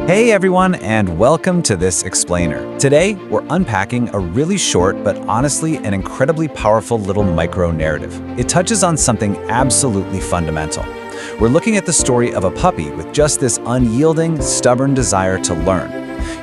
Hey everyone, and welcome to this explainer. Today, we're unpacking a really short but honestly an incredibly powerful little micro-narrative. It touches on something absolutely fundamental. We're looking at the story of a puppy with just this unyielding, stubborn desire to learn.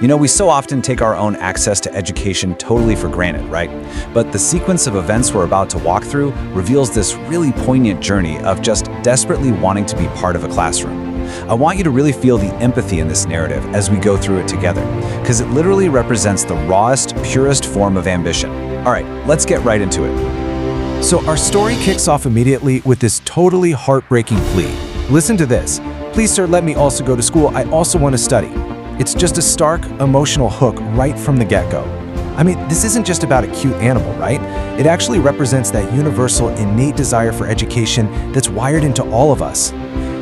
You know, we so often take our own access to education totally for granted, right? But the sequence of events we're about to walk through reveals this really poignant journey of just desperately wanting to be part of a classroom. I want you to really feel the empathy in this narrative as we go through it together, because it literally represents the rawest, purest form of ambition. All right, let's get right into it. So our story kicks off immediately with this totally heartbreaking plea. Listen to this. Please, sir, let me also go to school. I also want to study. It's just a stark, emotional hook right from the get-go. I mean, this isn't just about a cute animal, right? It actually represents that universal, innate desire for education that's wired into all of us.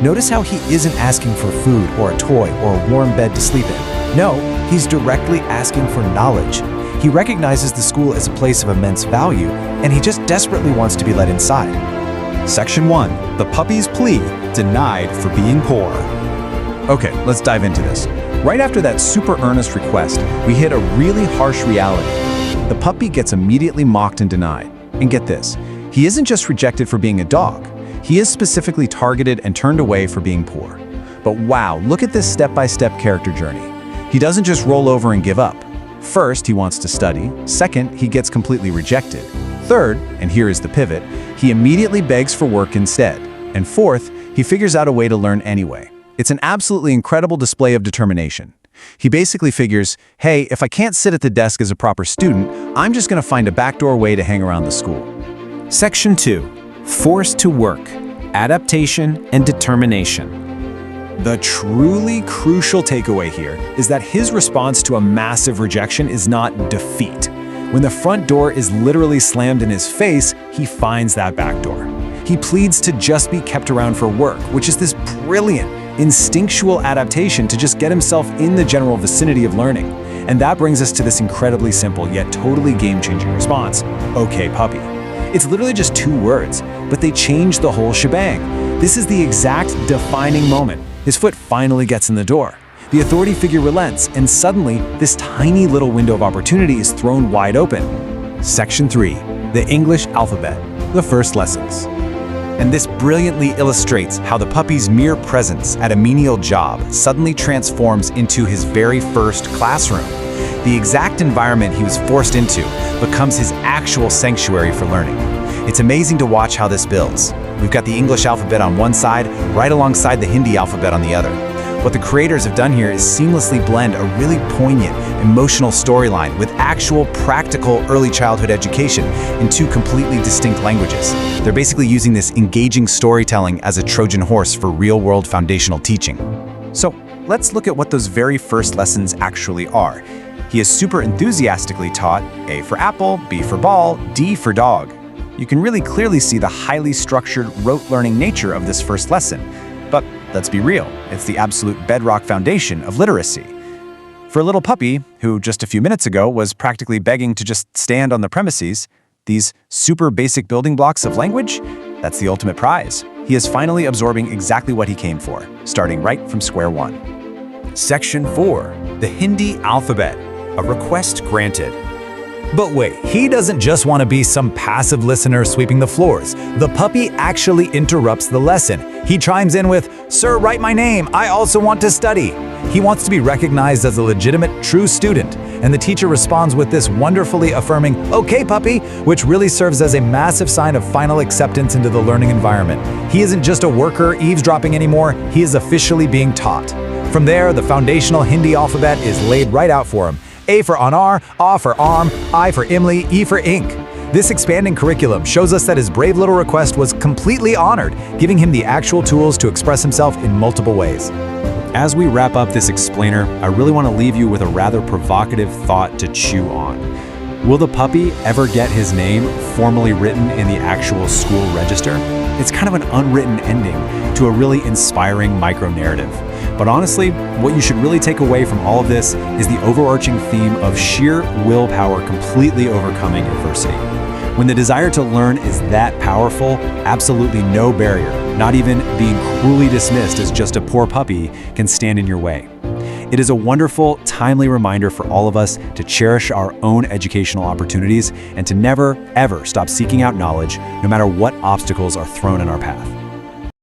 Notice how he isn't asking for food or a toy or a warm bed to sleep in. No, he's directly asking for knowledge. He recognizes the school as a place of immense value, and he just desperately wants to be let inside. Section 1. The puppy's plea, denied for being poor. Okay, let's dive into this. Right after that super earnest request, we hit a really harsh reality. The puppy gets immediately mocked and denied. And get this, he isn't just rejected for being a dog. He is specifically targeted and turned away for being poor. But wow, look at this step-by-step character journey. He doesn't just roll over and give up. First, he wants to study. Second, he gets completely rejected. Third, and here is the pivot, he immediately begs for work instead. And fourth, he figures out a way to learn anyway. It's an absolutely incredible display of determination. He basically figures, hey, if I can't sit at the desk as a proper student, I'm just going to find a backdoor way to hang around the school. Section 2. Forced to work, adaptation, and determination. The truly crucial takeaway here is that his response to a massive rejection is not defeat. When the front door is literally slammed in his face, he finds that back door. He pleads to just be kept around for work, which is this brilliant, instinctual adaptation to just get himself in the general vicinity of learning. And that brings us to this incredibly simple yet totally game-changing response. Okay, puppy. It's literally just 2 words, but they change the whole shebang. This is the exact defining moment. His foot finally gets in the door. The authority figure relents, and suddenly, this tiny little window of opportunity is thrown wide open. Section 3. The English alphabet. The first lessons. And this brilliantly illustrates how the puppy's mere presence at a menial job suddenly transforms into his very first classroom. The exact environment he was forced into becomes his actual sanctuary for learning. It's amazing to watch how this builds. We've got the English alphabet on one side, right alongside the Hindi alphabet on the other. What the creators have done here is seamlessly blend a really poignant, emotional storyline with actual practical early childhood education in 2 completely distinct languages. They're basically using this engaging storytelling as a Trojan horse for real-world foundational teaching. So let's look at what those very first lessons actually are. He is super enthusiastically taught A for apple, B for ball, D for dog. You can really clearly see the highly structured, rote learning nature of this first lesson. But let's be real, it's the absolute bedrock foundation of literacy. For a little puppy, who just a few minutes ago was practically begging to just stand on the premises, these super basic building blocks of language, that's the ultimate prize. He is finally absorbing exactly what he came for, starting right from square one. Section 4. The Hindi alphabet. A request granted. But wait, he doesn't just want to be some passive listener sweeping the floors. The puppy actually interrupts the lesson. He chimes in with, "Sir, write my name. I also want to study." He wants to be recognized as a legitimate, true student. And the teacher responds with this wonderfully affirming, "Okay, puppy," which really serves as a massive sign of final acceptance into the learning environment. He isn't just a worker eavesdropping anymore. He is officially being taught. From there, the foundational Hindi alphabet is laid right out for him. A for Anar, A for Arm, I for Imli, E for Ink. This expanding curriculum shows us that his brave little request was completely honored, giving him the actual tools to express himself in multiple ways. As we wrap up this explainer, I really want to leave you with a rather provocative thought to chew on. Will the puppy ever get his name formally written in the actual school register? It's kind of an unwritten ending to a really inspiring micro-narrative. But honestly, what you should really take away from all of this is the overarching theme of sheer willpower completely overcoming adversity. When the desire to learn is that powerful, absolutely no barrier, not even being cruelly dismissed as just a poor puppy, can stand in your way. It is a wonderful, timely reminder for all of us to cherish our own educational opportunities and to never, ever stop seeking out knowledge, no matter what obstacles are thrown in our path.